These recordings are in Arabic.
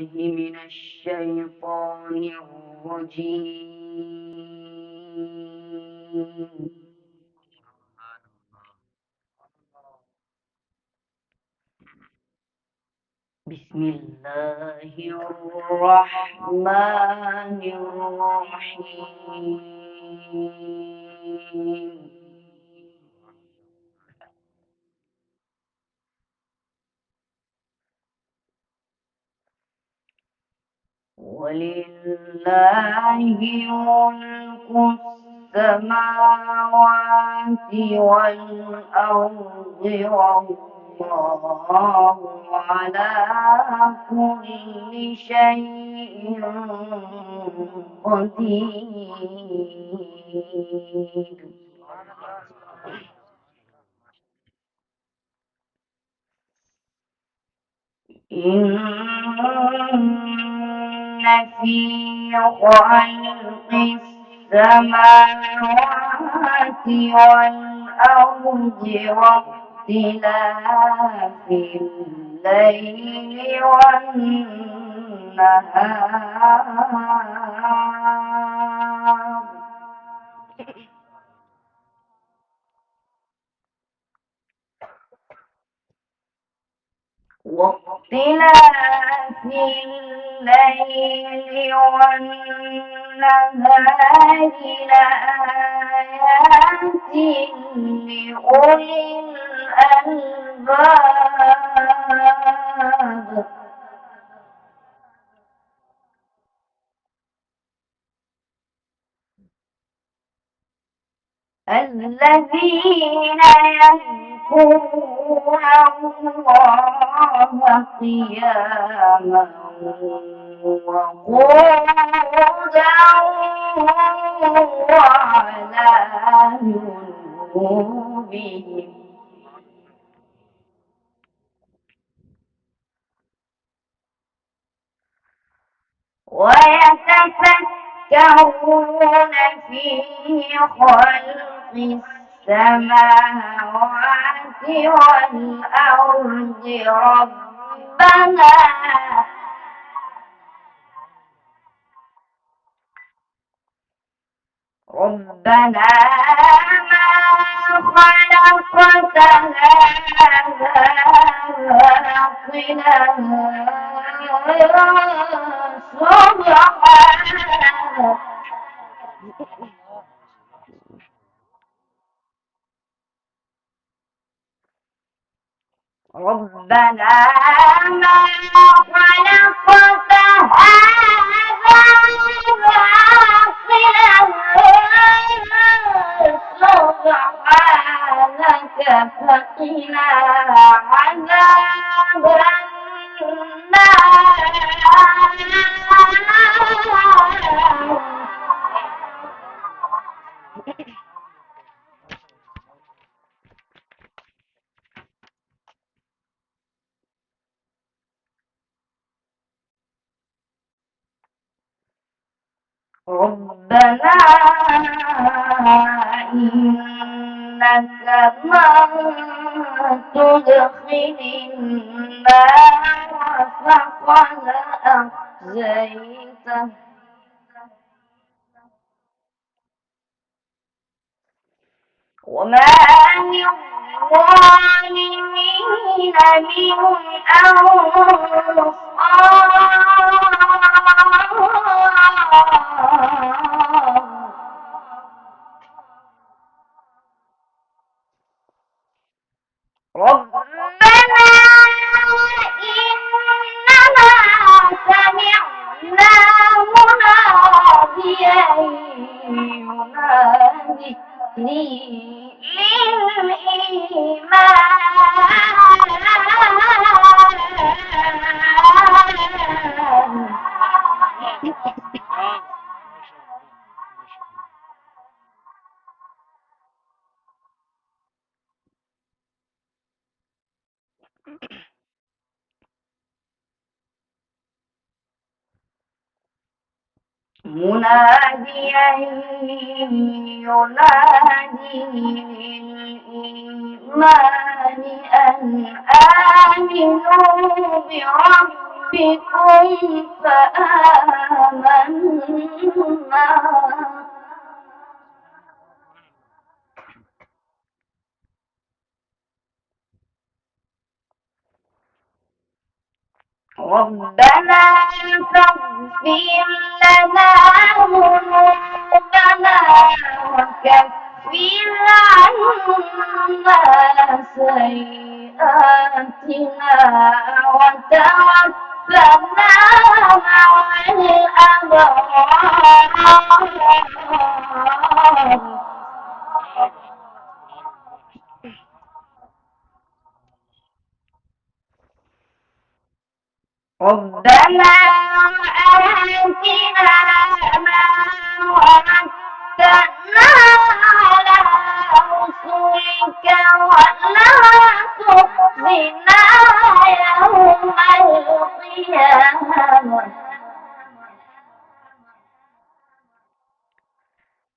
من الشيطان الرجيم. بسم الله الرحمن الرحيم. ولله ملك السماوات والأرض والله على كل شيء قدير. إن في خلق السماوات والأرض واختلاف الليل والنهار واختلاف الليل والنهار لآيات لأولي الألباب. الذين يذكرون الله قياما وقعودا وعلى جنوبهم ويتفكرون في خلق السماوات والأرض ربنا ما خلقت هذا باطلا سبحانك ربنا ما خلقت هذا باطلا سبحانك فقنا عذاب النار. ربنا إنك من تدخل النار فقد أخزيته وما للظالمين من أنصار. ربنا إننا سمعنا مناديا ينادي للإيمان. مناديا ينادي للإيمان أن آمنوا بربكم ربكم فآمنا ربنا فاغفر لنا ذنوبنا وكفر عنا سيئاتنا وتوفنا مع الأبرار ربنا وآتنا ما وعدتنا على رسلك ولا تخزنا يوم القيامة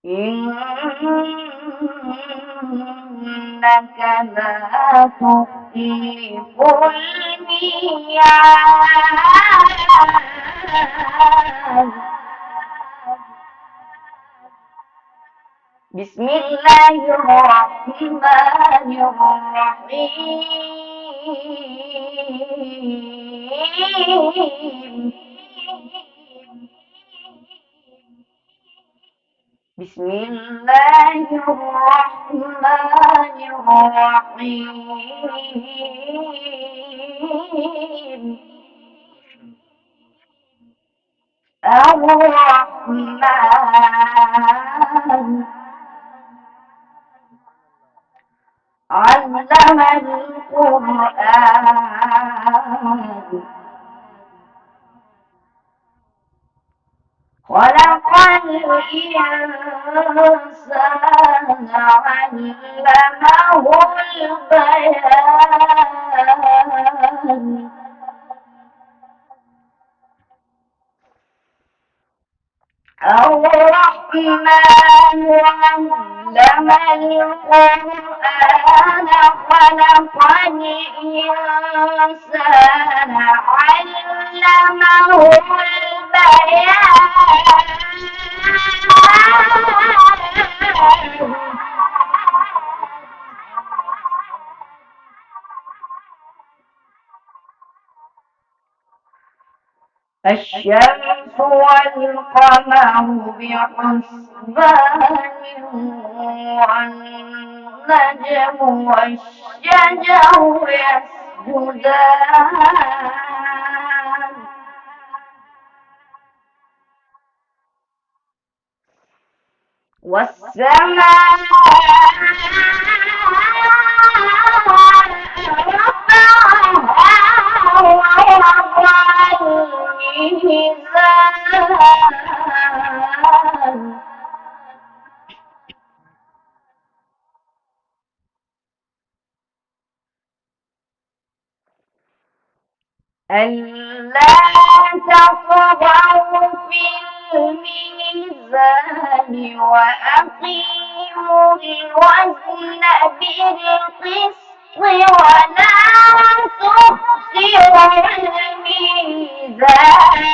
إنك لا تخلف الميعاد بسم الله الرحمن الرحيم بسم الله الرحمن الرحيم الرحمن علم القرآن خلق الإنسان علمه البيان الرحمن علم القرآن خلق الإنسان علمه البيان الشمس والقمر بحسبان والنجم والشجر يسجدان والسماء رفعها ووضع الميزان ألا تطغوا في الميزان وأقيموا الوزن بالقسط ولا تخسروا الميزان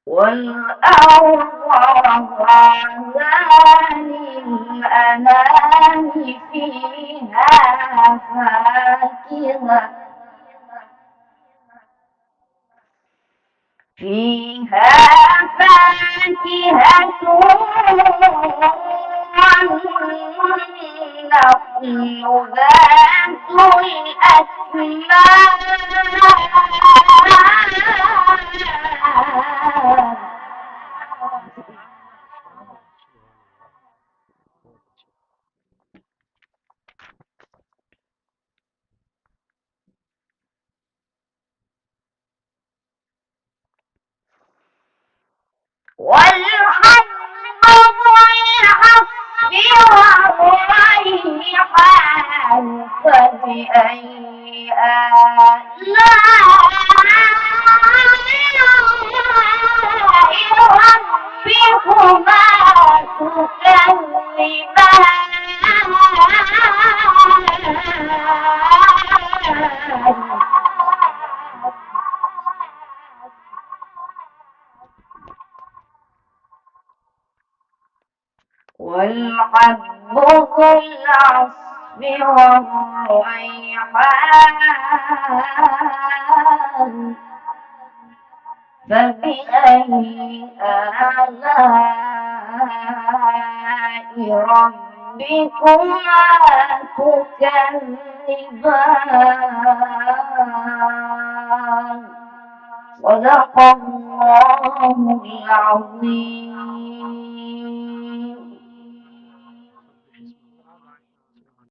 والأرض وضعها للأنام فيها فاكهة والنخل ذات الأكمام والحب والعصف والريحان فبأي آلاء ربكما تكذبان والحب ذو العصف والريحان فبأي آلاء ربكما تكذبان صدق الله العظيم.